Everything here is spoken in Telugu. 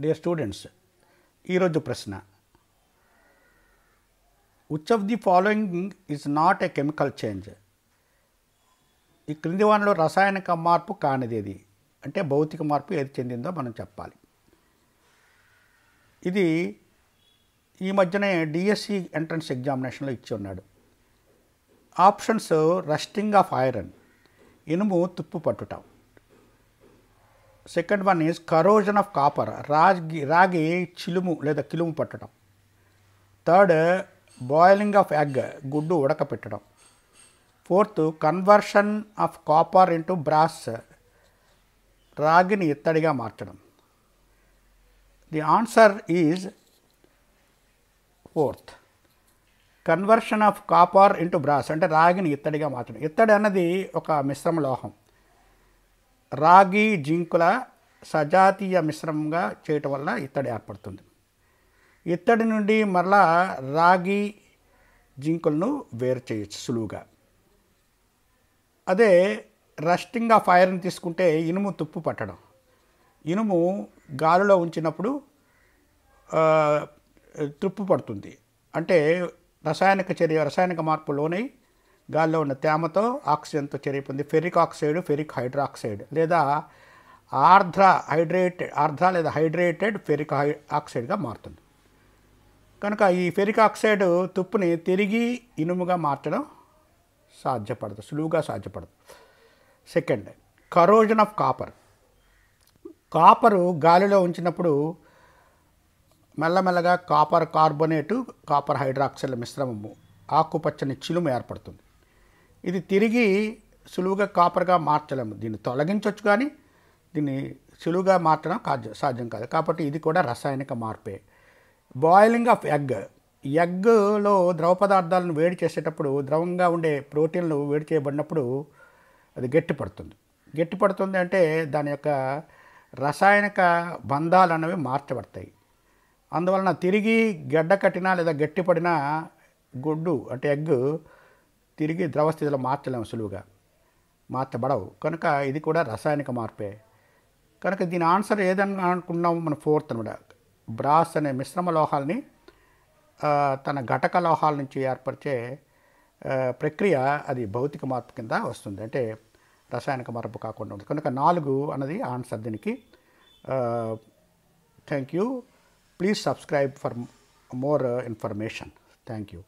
డియర్ స్టూడెంట్స్, ఈరోజు ప్రశ్న, which of the following is not a chemical change? ఈ క్రింది వానిలో రసాయనిక మార్పు కానిదేది అంటే భౌతిక మార్పు ఏది చెందిందో మనం చెప్పాలి. ఇది ఈ మధ్యనే డిఎస్సి ఎంట్రన్స్ ఎగ్జామినేషన్లో ఇచ్చి ఉన్నాడు. ఆప్షన్స్: రస్టింగ్ ఆఫ్ ఐరన్, ఇనుము తుప్పు పట్టుట. Second one is corrosion of copper, రాగి చిలుము లేదా కిలుము పట్టడం. థర్డ్, బాయిలింగ్ ఆఫ్ ఎగ్, గుడ్డు ఉడకపెట్టడం. Fourth, conversion of copper into brass, రాగిని ఇత్తడిగా మార్చడం. The answer is fourth, conversion of copper into brass, అంటే రాగిని ఇత్తడిగా మార్చడం. ఇత్తడి అన్నది ఒక మిశ్రమ లోహం. రాగి జింకుల సజాతీయ మిశ్రమంగా చేయటం వల్ల ఇత్తడి ఏర్పడుతుంది. ఇత్తడి నుండి మరలా రాగి జింకులను వేరు చేయొచ్చు సులువుగా. అదే రస్టింగ్ ఆఫ్ ఐరన్ తీసుకుంటే ఇనుము తుప్పు పట్టడం. ఇనుము గాలిలో ఉంచినప్పుడు తుప్పు పడుతుంది. అంటే రసాయనిక మార్పులోనే గాలిలో ఉన్న తేమతో ఆక్సిజన్తో చర్య పొంది ఫెరిక్ ఆక్సైడ్, ఫెరిక్ హైడ్రాక్సైడ్ లేదా ఆర్ద్ర లేదా హైడ్రేటెడ్ ఫెరిక్ ఆక్సైడ్గా మారుతుంది. కనుక ఈ ఫెరిక్ ఆక్సైడ్ తుప్పుని తిరిగి ఇనుముగా మార్చడం సులువుగా సాధ్యపడదు. Second, corrosion of copper. Copper గాలిలో ఉంచినప్పుడు మెల్లమెల్లగా కాపర్ కార్బోనేటు, కాపర్ హైడ్రాక్సైడ్ మిశ్రమము ఆకుపచ్చని చిలుము ఏర్పడుతుంది. ఇది తిరిగి సులువుగా కాపర్గా మార్చలేము. దీన్ని తొలగించవచ్చు, కానీ దీన్ని సులువుగా మార్చడం సాధ్యం కాదు. కాబట్టి ఇది కూడా రసాయనిక మార్పే. బాయిలింగ్ ఆఫ్ ఎగ్లో ద్రవ పదార్థాలను వేడి చేసేటప్పుడు ద్రవంగా ఉండే ప్రోటీన్లు వేడి చేయబడినప్పుడు అది గట్టిపడుతుంది అంటే దాని యొక్క రసాయనిక బంధాలు అనేవి మార్చబడతాయి. అందువలన తిరిగి గడ్డ కట్టినా లేదా గట్టిపడిన గుడ్డు అంటే ఎగ్ తిరిగి ద్రవ స్థితిలో మార్చలేము, సులువుగా మార్చబడవు. కనుక ఇది కూడా రసాయనిక మార్పే. కనుక దీని ఆన్సర్ ఏదని అనుకున్నాము మనం? ఫోర్త్ అనమాట. బ్రాస్ అనే మిశ్రమ లోహాలని తన ఘటక లోహాల నుంచి ఏర్పరిచే ప్రక్రియ అది భౌతిక మార్పు కింద వస్తుంది, అంటే రసాయనిక మార్పు కాకుండా ఉంది. కనుక 4 అన్నది ఆన్సర్ దీనికి. Thank you. Please subscribe for more information. Thank you.